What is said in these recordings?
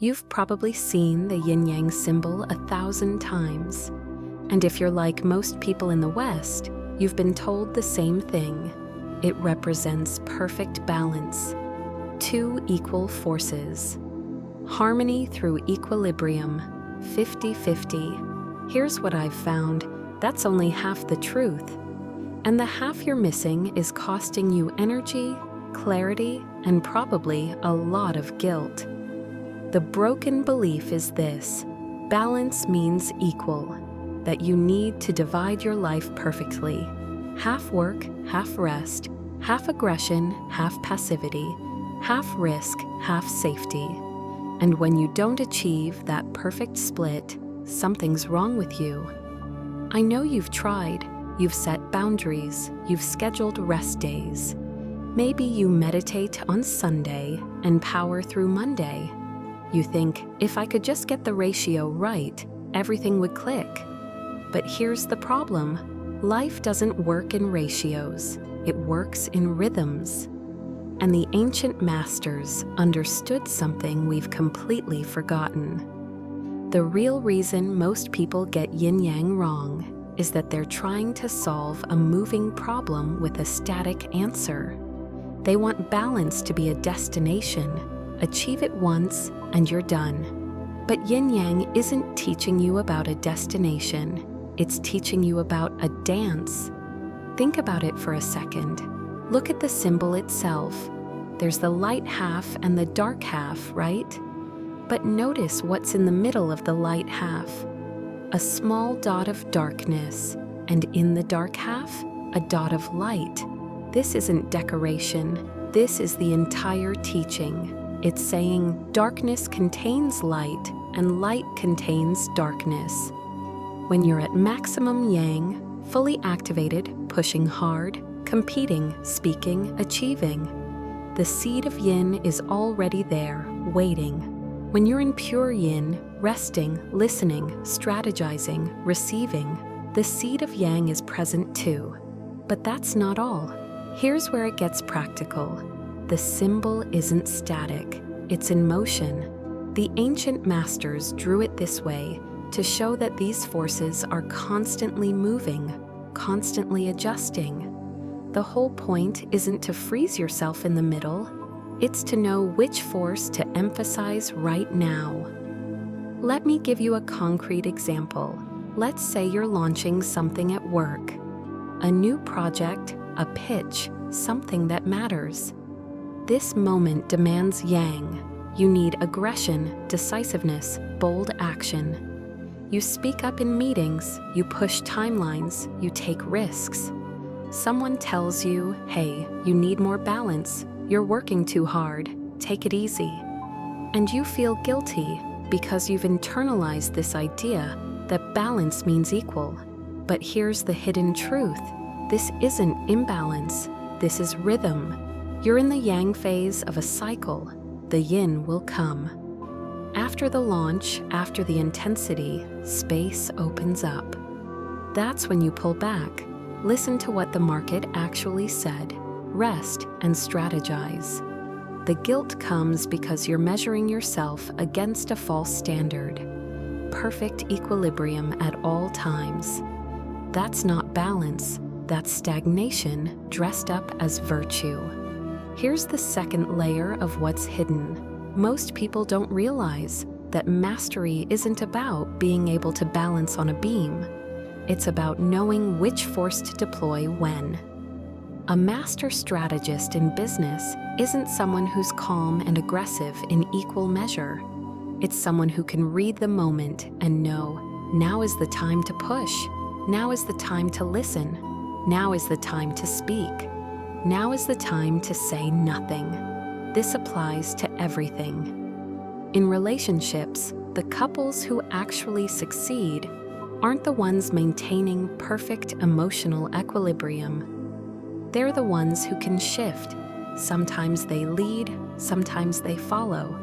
You've probably seen the yin-yang symbol 1,000 times. And if you're like most people in the West, you've been told the same thing. It represents perfect balance, two equal forces. Harmony through equilibrium, 50-50. Here's what I've found. That's only half the truth. And the half you're missing is costing you energy, clarity, and probably a lot of guilt. The broken belief is this: balance means equal, that you need to divide your life perfectly. Half work, half rest, half aggression, half passivity, half risk, half safety. And when you don't achieve that perfect split, something's wrong with you. I know you've tried. You've set boundaries. You've scheduled rest days. Maybe you meditate on Sunday and power through Monday. You think, if I could just get the ratio right, everything would click. But here's the problem. Life doesn't work in ratios. It works in rhythms. And the ancient masters understood something we've completely forgotten. The real reason most people get yin-yang wrong is that they're trying to solve a moving problem with a static answer. They want balance to be a destination. Achieve it once, and you're done. But yin-yang isn't teaching you about a destination. It's teaching you about a dance. Think about it for a second. Look at the symbol itself. There's the light half and the dark half, right? But notice what's in the middle of the light half. A small dot of darkness, and in the dark half, a dot of light. This isn't decoration. This is the entire teaching. It's saying darkness contains light, and light contains darkness. When you're at maximum yang, fully activated, pushing hard, competing, speaking, achieving, the seed of yin is already there, waiting. When you're in pure yin, resting, listening, strategizing, receiving, the seed of yang is present too. But that's not all. Here's where it gets practical. The symbol isn't static, it's in motion. The ancient masters drew it this way to show that these forces are constantly moving, constantly adjusting. The whole point isn't to freeze yourself in the middle, it's to know which force to emphasize right now. Let me give you a concrete example. Let's say you're launching something at work. A new project, a pitch, something that matters. This moment demands yang. You need aggression, decisiveness, bold action. You speak up in meetings, you push timelines, you take risks. Someone tells you, hey, you need more balance, you're working too hard, take it easy. And you feel guilty because you've internalized this idea that balance means equal. But here's the hidden truth. This isn't imbalance, this is rhythm. You're in the yang phase of a cycle. The yin will come. After the launch, after the intensity, space opens up. That's when you pull back. Listen to what the market actually said. Rest and strategize. The guilt comes because you're measuring yourself against a false standard. Perfect equilibrium at all times. That's not balance. That's stagnation dressed up as virtue. Here's the second layer of what's hidden. Most people don't realize that mastery isn't about being able to balance on a beam. It's about knowing which force to deploy when. A master strategist in business isn't someone who's calm and aggressive in equal measure. It's someone who can read the moment and know, now is the time to push. Now is the time to listen. Now is the time to speak. Now is the time to say nothing. This applies to everything. In relationships, the couples who actually succeed aren't the ones maintaining perfect emotional equilibrium. They're the ones who can shift. Sometimes they lead, sometimes they follow.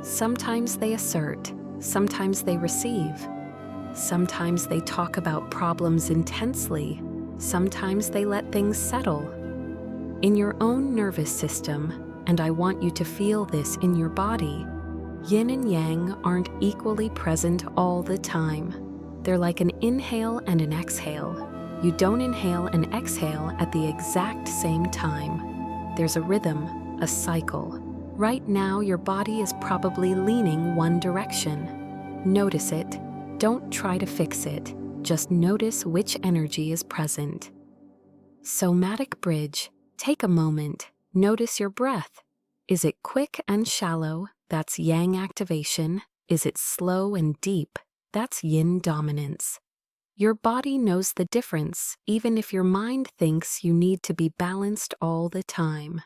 Sometimes they assert, sometimes they receive. Sometimes they talk about problems intensely, sometimes they let things settle. In your own nervous system, and I want you to feel this in your body, Yin and yang aren't equally present all the time. They're like an inhale and an exhale. You don't inhale and exhale at the exact same time. There's a rhythm, a cycle. Right now, your body is probably leaning one direction. Notice it. Don't try to fix it. Just notice which energy is present. Somatic bridge. Take a moment. Notice your breath. Is it quick and shallow? That's yang activation. Is it slow and deep? That's yin dominance. Your body knows the difference, even if your mind thinks you need to be balanced all the time.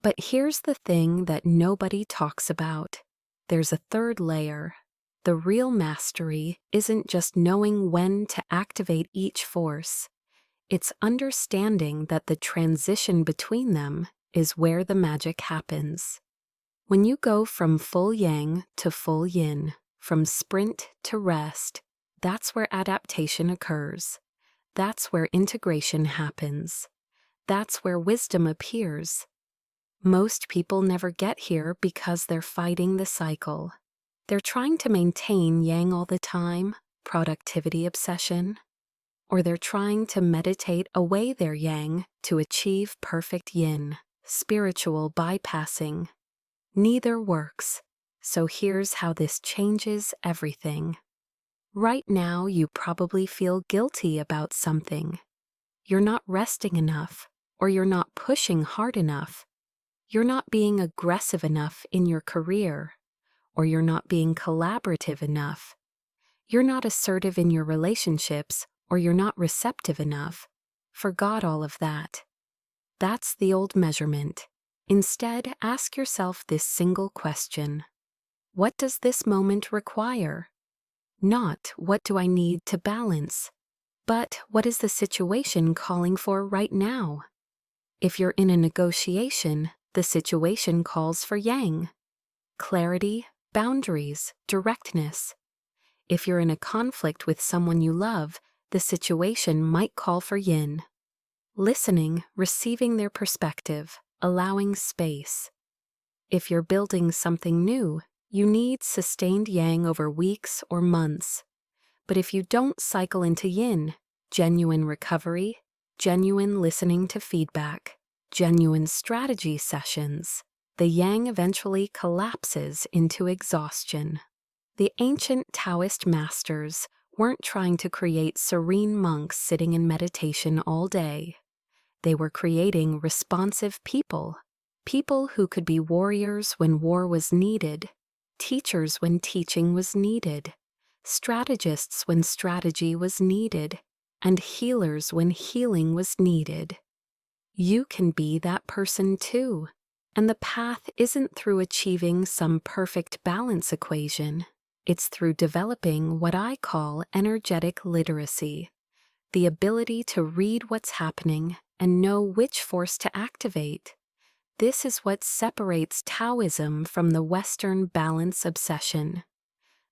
But here's the thing that nobody talks about. There's a third layer. The real mastery isn't just knowing when to activate each force. It's understanding that the transition between them is where the magic happens. When you go from full yang to full yin, from sprint to rest, that's where adaptation occurs. That's where integration happens. That's where wisdom appears. Most people never get here because they're fighting the cycle. They're trying to maintain yang all the time, productivity obsession, or they're trying to meditate away their yang to achieve perfect yin, spiritual bypassing. Neither works, so here's how this changes everything. Right now, you probably feel guilty about something. You're not resting enough, or you're not pushing hard enough. You're not being aggressive enough in your career, or you're not being collaborative enough. You're not assertive in your relationships, or you're not receptive enough. Forgot all of that. That's the old measurement. Instead, ask yourself this single question. What does this moment require? Not what do I need to balance, but what is the situation calling for right now? If you're in a negotiation, the situation calls for yang. Clarity, boundaries, directness. If you're in a conflict with someone you love, the situation might call for yin. Listening, receiving their perspective, allowing space. If you're building something new, you need sustained yang over weeks or months. But if you don't cycle into yin, genuine recovery, genuine listening to feedback, genuine strategy sessions, the yang eventually collapses into exhaustion. The ancient Taoist masters weren't trying to create serene monks sitting in meditation all day. They were creating responsive people, people who could be warriors when war was needed, teachers when teaching was needed, strategists when strategy was needed, and healers when healing was needed. You can be that person too, and the path isn't through achieving some perfect balance equation. It's through developing what I call energetic literacy, the ability to read what's happening and know which force to activate. This is what separates Taoism from the Western balance obsession.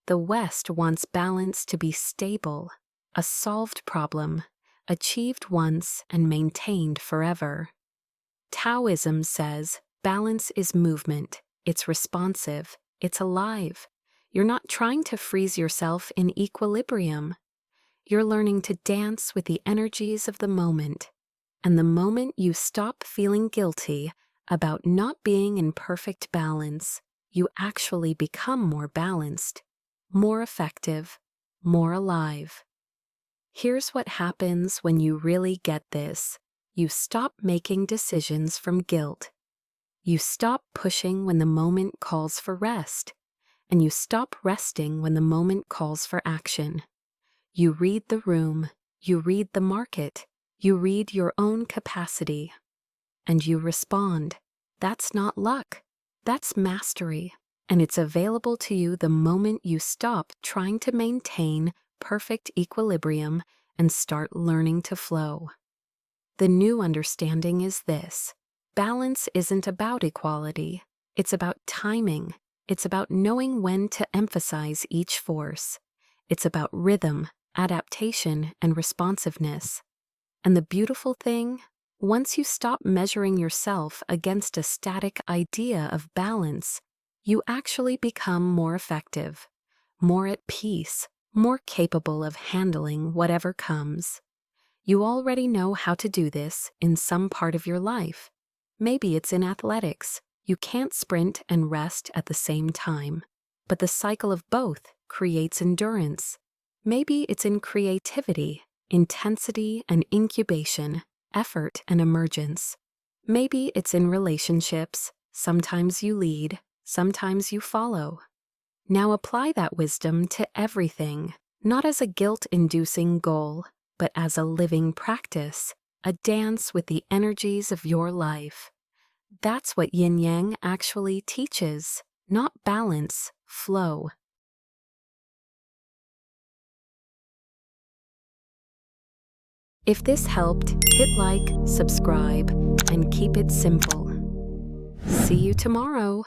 The West wants balance to be stable, a solved problem, achieved once and maintained forever. Taoism says balance is movement, it's responsive, it's alive. You're not trying to freeze yourself in equilibrium. You're learning to dance with the energies of the moment. And the moment you stop feeling guilty about not being in perfect balance, you actually become more balanced, more effective, more alive. Here's what happens when you really get this. You stop making decisions from guilt. You stop pushing when the moment calls for rest, and you stop resting when the moment calls for action. You read the room, you read the market, you read your own capacity, and you respond. That's not luck, that's mastery, and it's available to you the moment you stop trying to maintain perfect equilibrium and start learning to flow. The new understanding is this: balance isn't about equality, it's about timing. It's about knowing when to emphasize each force. It's about rhythm, adaptation, and responsiveness. And the beautiful thing, once you stop measuring yourself against a static idea of balance, you actually become more effective, more at peace, more capable of handling whatever comes. You already know how to do this in some part of your life. Maybe it's in athletics. You can't sprint and rest at the same time, but the cycle of both creates endurance. Maybe it's in creativity, intensity and incubation, effort and emergence. Maybe it's in relationships. Sometimes you lead, sometimes you follow. Now apply that wisdom to everything, not as a guilt-inducing goal, but as a living practice, a dance with the energies of your life. That's what Yin-Yang actually teaches, not balance, flow. If this helped, hit like, subscribe, and keep it simple. See you tomorrow.